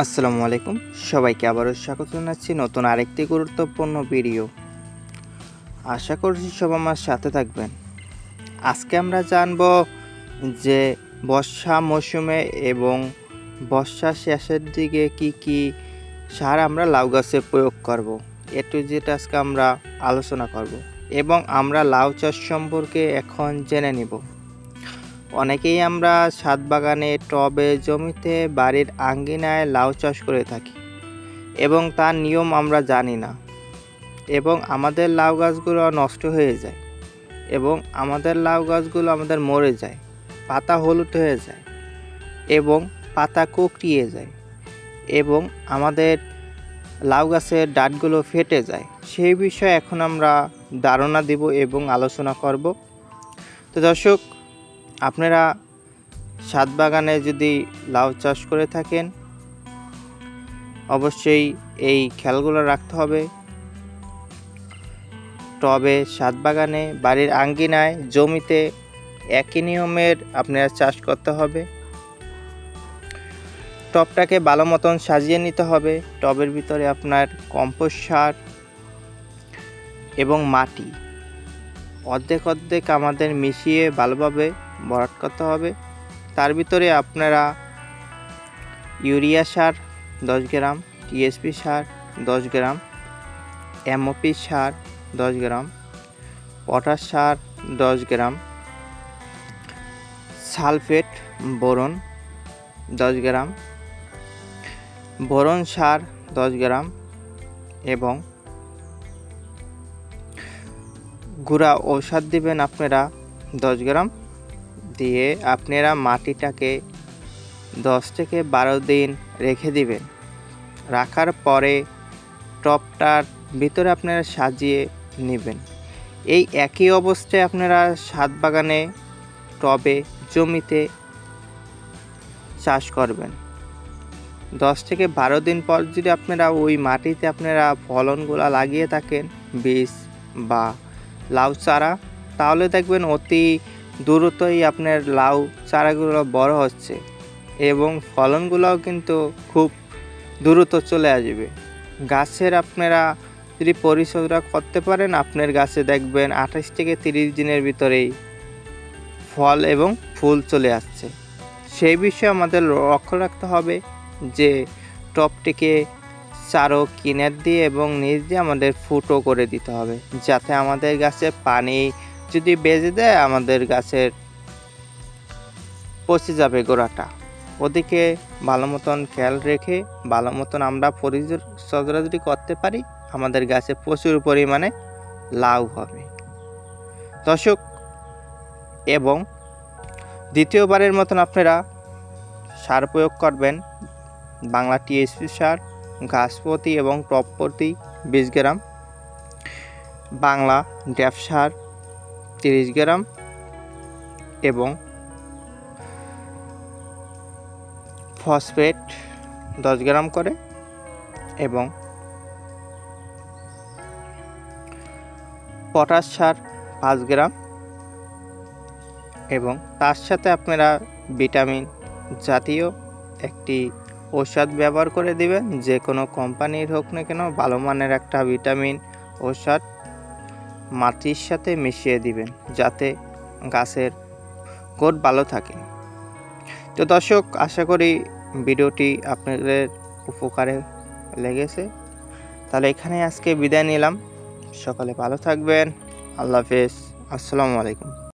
আসসালামু আলাইকুম, সবাইকে আবারও স্বাগত জানাচ্ছি নতুন আরেকটি গুরুত্বপূর্ণ ভিডিও। আশা করছি সবাই আমার সাথে থাকবেন। আজকে আমরা জানব যে বর্ষা মৌসুমে এবং বর্ষা শেষের দিকে কি সার আমরা লাউ গাছে প্রয়োগ করব, একটু যেটা আজকে আমরা আলোচনা করব এবং আমরা লাউ চাষ সম্পর্কে এখন জেনে নিব। অনেকেই আমরা ছাদ বাগানে, টবে, জমিতে, বাড়ির আঙ্গিনায় লাউ চাষ করে থাকি এবং তার নিয়ম আমরা জানি না এবং আমাদের লাউ গাছগুলো নষ্ট হয়ে যায় এবং আমাদের লাউ গাছগুলো মরে যায়, পাতা হলুদ হয়ে যায় এবং পাতা কুকড়িয়ে যায় এবং আমাদের লাউ গাছের ডাঁটগুলো ফেটে যায়। সেই বিষয়ে এখন আমরা ধারণা দেব এবং আলোচনা করব। তো দর্শক, আপনারা ছাদ বাগানে যদি লাউ চাষ করে থাকেন অবশ্যই এই খেয়ালগুলো রাখতে হবে। টবে, ছাদ বাগানে, বাড়ির আঙ্গিনায়, জমিতে একই নিয়মের আপনারা চাষ করতে হবে। টবটাকে ভালো মতন সাজিয়ে নিতে হবে। টবের ভিতরে আপনার কম্পোস্ট সার এবং মাটি অর্ধেক আমাদের মিশিয়ে ভালোভাবে ভরাট করতে হবে। তার ভিতরে আপনারা ইউরিয়া সার 10 গ্রাম, টিএসপি সার 10 গ্রাম, এমওপি সার 10 গ্রাম, পটাশ সার 10 গ্রাম, সালফেট বোরন 10 গ্রাম, বোরন সার 10 গ্রাম এবং গুঁড়া ঔষধ দিবেন আপনারা 10 গ্রাম দিয়ে আপনারা মাটিটাকে 10 থেকে 12 দিন রেখে দিবেন। রাখার পরে টবটার ভিতরে আপনারা সাজিয়ে নেবেন। এই একই অবস্থায় আপনারা ছাদ বাগানে, টবে, জমিতে চাষ করবেন। 10 থেকে 12 দিন পর যদি আপনারা ওই মাটিতে আপনারা ফলনগুলো লাগিয়ে থাকেন, বীজ বা লাউ চারা, তাহলে দেখবেন অতি দ্রুতই আপনার লাউ চারাগুলো বড় হচ্ছে এবং ফলনগুলোও কিন্তু খুব দ্রুত চলে আসবে। গাছের আপনারা যদি পরিচর্যা করতে পারেন, আপনার গাছে দেখবেন 28 থেকে 30 দিনের ভিতরেই ফল এবং ফুল চলে আসছে। সেই বিষয়ে আমাদের লক্ষ্য রাখতে হবে যে টবটিকে চারো কিনার দিয়ে এবং নিচ দিয়ে আমাদের ফুটো করে দিতে হবে, যাতে আমাদের গাছে পানি যদি বেজে দেয় আমাদের গাছের পচে যাবে গোড়াটা। ওদিকে ভালো মতন খেয়াল রেখে ভালো মতন আমরা পরিচর্যা যদি করতে পারি, আমাদের গাছে প্রচুর পরিমাণে লাউ হবে। দর্শক, এবং দ্বিতীয়বারের মতন আপনারা সার প্রয়োগ করবেন বাংলা টিএসপি সার গাছ প্রতি এবং টব প্রতি 20 গ্রাম, বাংলা ড্যাপ সার 30 গ্রাম এবং ফসফেট 10 গ্রাম করে এবং পটাশ সার 5 গ্রাম এবং তার সাথে আপনারা ভিটামিন জাতীয় একটি ঔষধ ব্যবহার করে দিবেন। যে কোনো কোম্পানির হোক না কেন, ভালো মানের একটা ভিটামিন ঔষধ মাটির সাথে মিশিয়ে দিবেন, যাতে গাছের গ্রোথ ভালো থাকে। তো দর্শক, আশা করি ভিডিওটি আপনাদের উপকারে লেগেছে। তাহলে এখানে আজকে বিদায় নিলাম। সকালে ভালো থাকবেন। আল্লাহ হাফেজ। আসসালামু আলাইকুম।